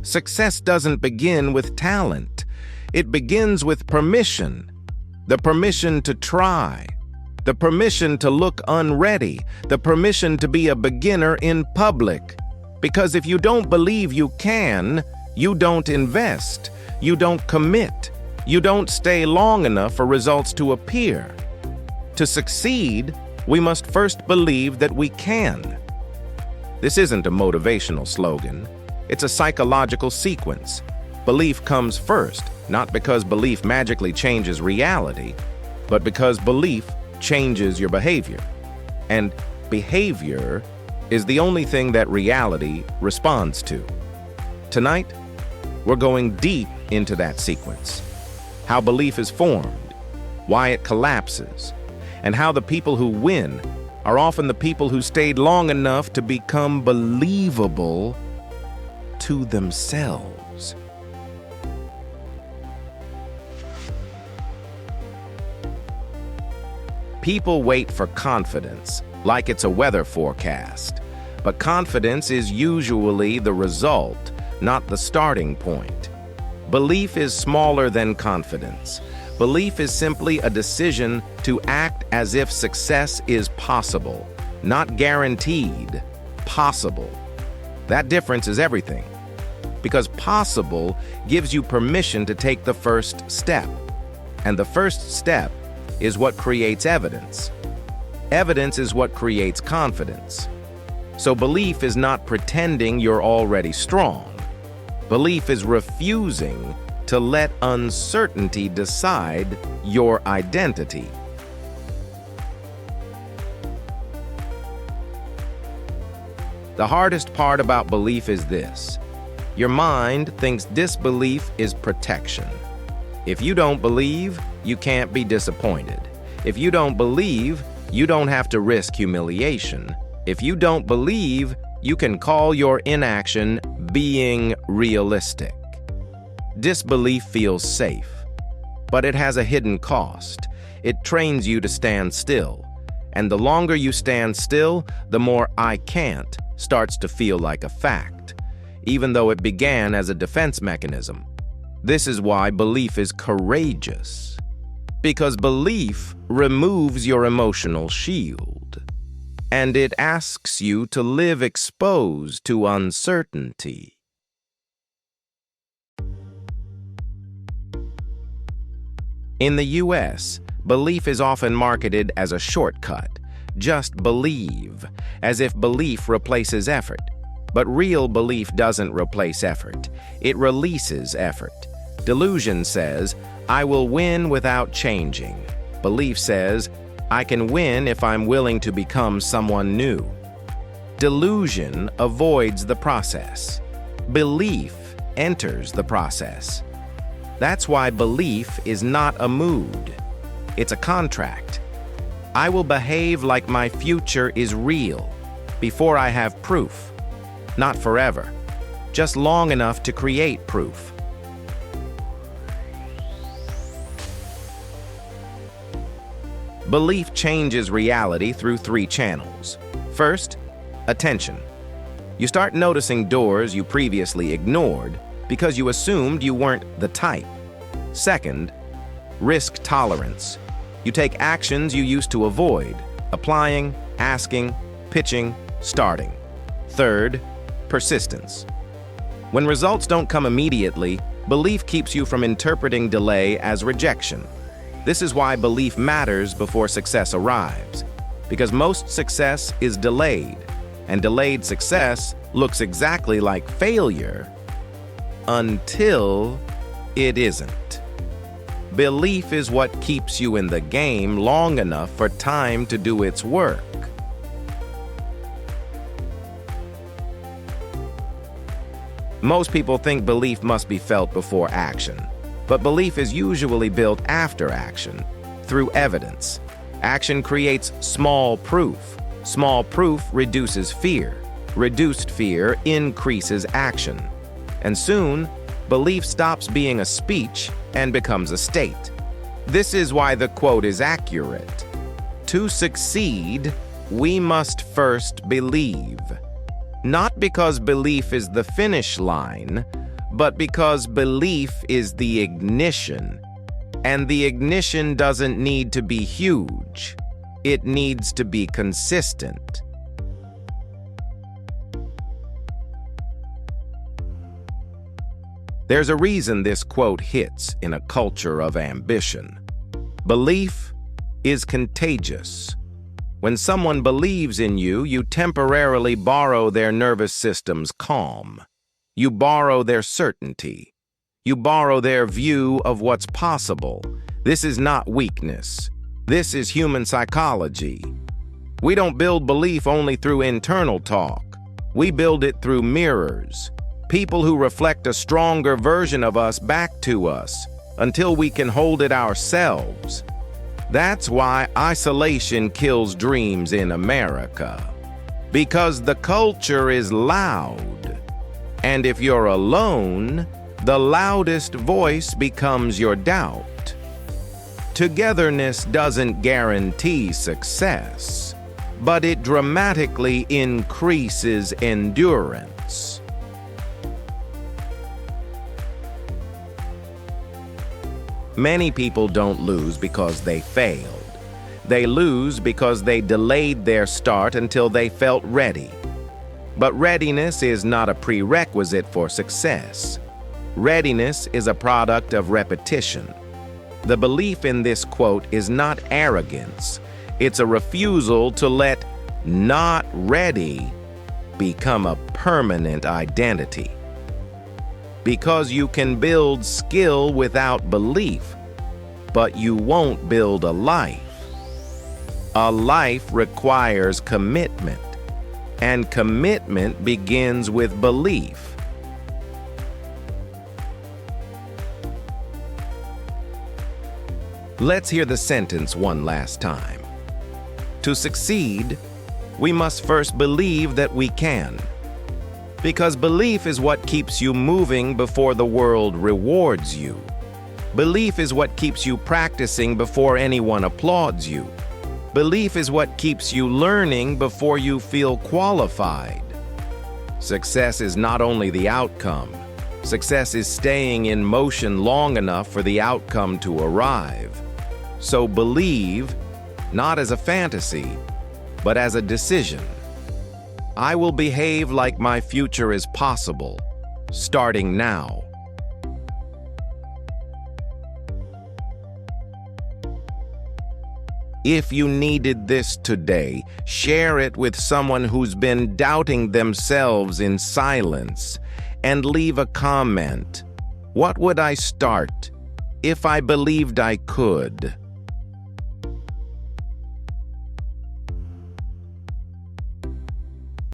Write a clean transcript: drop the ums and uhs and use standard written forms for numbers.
Success doesn't begin with talent. It begins with permission. The permission to try. The permission to look unready. The permission to be a beginner in public. Because if you don't believe you can, you don't invest. You don't commit. You don't stay long enough for results to appear. To succeed, we must first believe that we can. This isn't a motivational slogan. It's a psychological sequence. Belief comes first, not because belief magically changes reality, but because belief changes your behavior. And behavior is the only thing that reality responds to. Tonight, we're going deep into that sequence. How belief is formed, why it collapses, and how the people who win are often the people who stayed long enough to become believable to themselves. People wait for confidence, like it's a weather forecast. But confidence is usually the result, not the starting point. Belief is smaller than confidence. Belief is simply a decision to act as if success is possible, not guaranteed, possible. That difference is everything, because possible gives you permission to take the first step, and the first step is what creates evidence. Evidence is what creates confidence. So belief is not pretending you're already strong. Belief is refusing to let uncertainty decide your identity. The hardest part about belief is this. Your mind thinks disbelief is protection. If you don't believe, you can't be disappointed. If you don't believe, you don't have to risk humiliation. If you don't believe, you can call your inaction being realistic. Disbelief feels safe, but it has a hidden cost. It trains you to stand still. And the longer you stand still, the more "I can't" starts to feel like a fact, even though it began as a defense mechanism. This is why belief is courageous. Because belief removes your emotional shield, and it asks you to live exposed to uncertainty. In the US, belief is often marketed as a shortcut. Just believe, as if belief replaces effort. But real belief doesn't replace effort. It releases effort. Delusion says, "I will win without changing." Belief says, "I can win if I'm willing to become someone new." Delusion avoids the process. Belief enters the process. That's why belief is not a mood. It's a contract. I will behave like my future is real before I have proof. Not forever, just long enough to create proof. Belief changes reality through 3 channels. First, attention. You start noticing doors you previously ignored because you assumed you weren't the type. Second, risk tolerance. You take actions you used to avoid, applying, asking, pitching, starting. Third, persistence. When results don't come immediately, belief keeps you from interpreting delay as rejection. This is why belief matters before success arrives, because most success is delayed, and delayed success looks exactly like failure until it isn't. Belief is what keeps you in the game long enough for time to do its work. Most people think belief must be felt before action, but belief is usually built after action, through evidence. Action creates small proof. Small proof reduces fear. Reduced fear increases action. And soon, belief stops being a speech and becomes a state. This is why the quote is accurate. To succeed, we must first believe. Not because belief is the finish line, but because belief is the ignition. And the ignition doesn't need to be huge. It needs to be consistent. There's a reason this quote hits in a culture of ambition. Belief is contagious. When someone believes in you, you temporarily borrow their nervous system's calm. You borrow their certainty. You borrow their view of what's possible. This is not weakness. This is human psychology. We don't build belief only through internal talk. We build it through mirrors. People who reflect a stronger version of us back to us until we can hold it ourselves. That's why isolation kills dreams in America. Because the culture is loud. And if you're alone, the loudest voice becomes your doubt. Togetherness doesn't guarantee success, but it dramatically increases endurance. Many people don't lose because they failed. They lose because they delayed their start until they felt ready. But readiness is not a prerequisite for success. Readiness is a product of repetition. The belief in this quote is not arrogance. It's a refusal to let "not ready" become a permanent identity. Because you can build skill without belief, but you won't build a life. A life requires commitment, and commitment begins with belief. Let's hear the sentence one last time. To succeed, we must first believe that we can. Because belief is what keeps you moving before the world rewards you. Belief is what keeps you practicing before anyone applauds you. Belief is what keeps you learning before you feel qualified. Success is not only the outcome. Success is staying in motion long enough for the outcome to arrive. So believe, not as a fantasy, but as a decision. I will behave like my future is possible, starting now. If you needed this today, share it with someone who's been doubting themselves in silence, and leave a comment. What would I start if I believed I could?